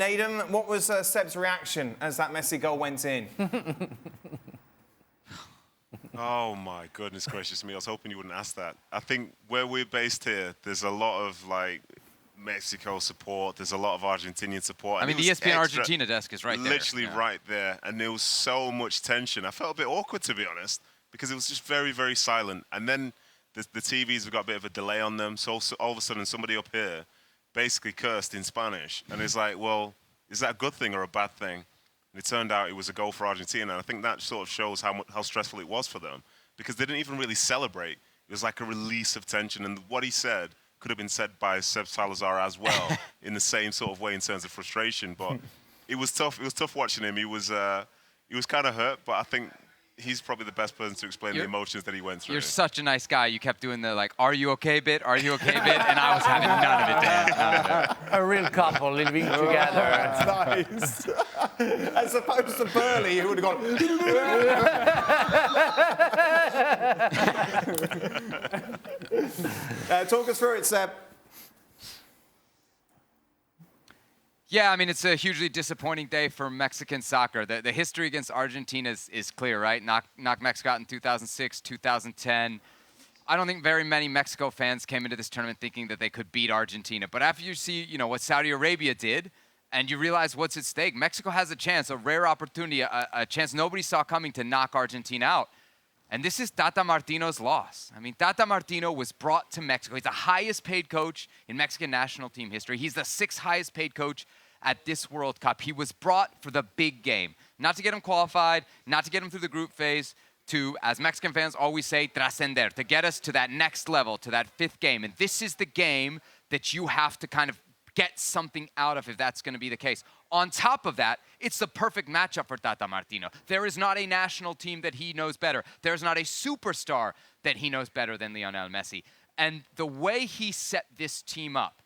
Nedum, what was Seb's reaction as that Messi goal went in? Oh my goodness gracious me, I was hoping you wouldn't ask that. I think where we're based here, there's a lot of like Mexico support, there's a lot of Argentinian support. I mean, the ESPN Argentina desk is right there. Literally right there, and there was so much tension. I felt a bit awkward, to be honest, because it was just very, very silent. And then the TVs have got a bit of a delay on them, so all of a sudden somebody up here basically cursed in Spanish. And it's like, well, is that a good thing or a bad thing? And it turned out it was a goal for Argentina, and I think that sort of shows how stressful it was for them, because they didn't even really celebrate. It was like a release of tension, and what he said could have been said by Salazar as well, in the same sort of way in terms of frustration. But it was tough. It was tough watching him. He was kind of hurt, but I think he's probably the best person to explain the emotions that he went through. You're such a nice guy. You kept doing the, like, are you okay bit? Are you okay bit? And I was having none of it, Dan. None of it. A real couple living together. That's nice. As opposed to Burley, who would have gone... Talk us through it, Seb. Yeah, I mean, it's a hugely disappointing day for Mexican soccer. The history against Argentina is clear, right? Knock Mexico out in 2006, 2010. I don't think very many Mexico fans came into this tournament thinking that they could beat Argentina. But after you see, what Saudi Arabia did, and you realize what's at stake, Mexico has a chance, a rare opportunity, a chance nobody saw coming to knock Argentina out. And this is Tata Martino's loss. I mean, Tata Martino was brought to Mexico. He's the highest paid coach in Mexican national team history. He's the 6th highest paid coach at this World Cup. He was brought for the big game, not to get him qualified, not to get him through the group phase, to, as Mexican fans always say, trascender, to get us to that next level, to that 5th game. And this is the game that you have to kind of get something out of if that's going to be the case. On top of that, it's the perfect matchup for Tata Martino. There is not a national team that he knows better. There's not a superstar that he knows better than Lionel Messi. And the way he set this team up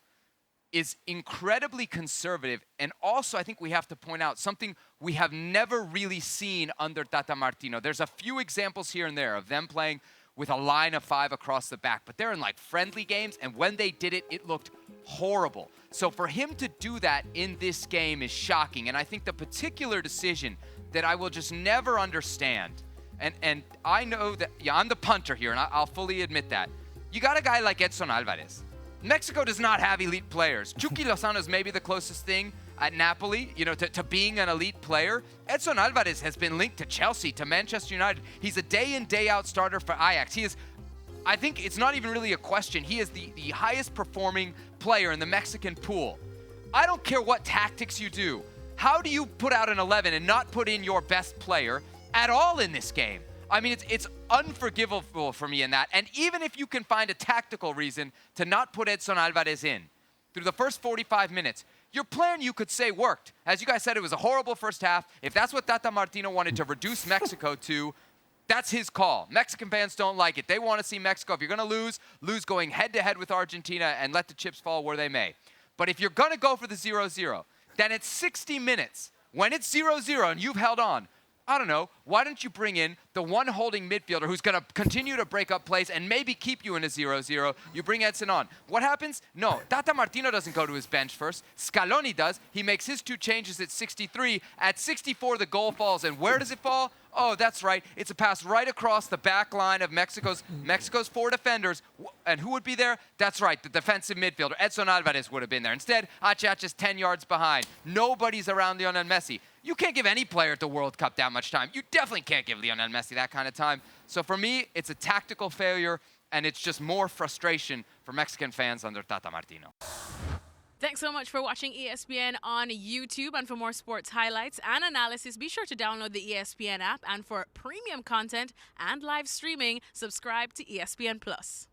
is incredibly conservative. And also, I think we have to point out something we have never really seen under Tata Martino. There's a few examples here and there of them playing with a line of 5 across the back, but they're in like friendly games, and when they did it, it looked horrible. So for him to do that in this game is shocking, and I think the particular decision that I will just never understand, and I know that, I'm the punter here, and I'll fully admit that. You got a guy like Edson Alvarez. Mexico does not have elite players. Chucky Lozano is maybe the closest thing at Napoli, to being an elite player. Edson Alvarez has been linked to Chelsea, to Manchester United. He's a day-in, day-out starter for Ajax. He is, I think it's not even really a question. He is the highest performing player in the Mexican pool. I don't care what tactics you do. How do you put out an 11 and not put in your best player at all in this game? I mean, it's unforgivable for me in that. And even if you can find a tactical reason to not put Edson Alvarez in through the first 45 minutes, your plan, you could say, worked. As you guys said, it was a horrible first half. If that's what Tata Martino wanted to reduce Mexico to, that's his call. Mexican fans don't like it. They want to see Mexico, if you're going to lose going head-to-head with Argentina and let the chips fall where they may. But if you're going to go for the 0-0, then it's 60 minutes. When it's 0-0 and you've held on, I don't know, why don't you bring in the one holding midfielder who's going to continue to break up plays and maybe keep you in a 0-0. You bring Edson on. What happens? No, Tata Martino doesn't go to his bench first. Scaloni does. He makes his 2 changes at 63. At 64, the goal falls. And where does it fall? Oh, that's right. It's a pass right across the back line of Mexico's 4 defenders. And who would be there? That's right, the defensive midfielder. Edson Alvarez would have been there. Instead, Achacha's 10 yards behind. Nobody's around Lionel Messi. You can't give any player at the World Cup that much time. You definitely can't give Lionel Messi that kind of time. So for me, it's a tactical failure, and it's just more frustration for Mexican fans under Tata Martino. Thanks so much for watching ESPN on YouTube. And for more sports highlights and analysis, be sure to download the ESPN app. And for premium content and live streaming, subscribe to ESPN+.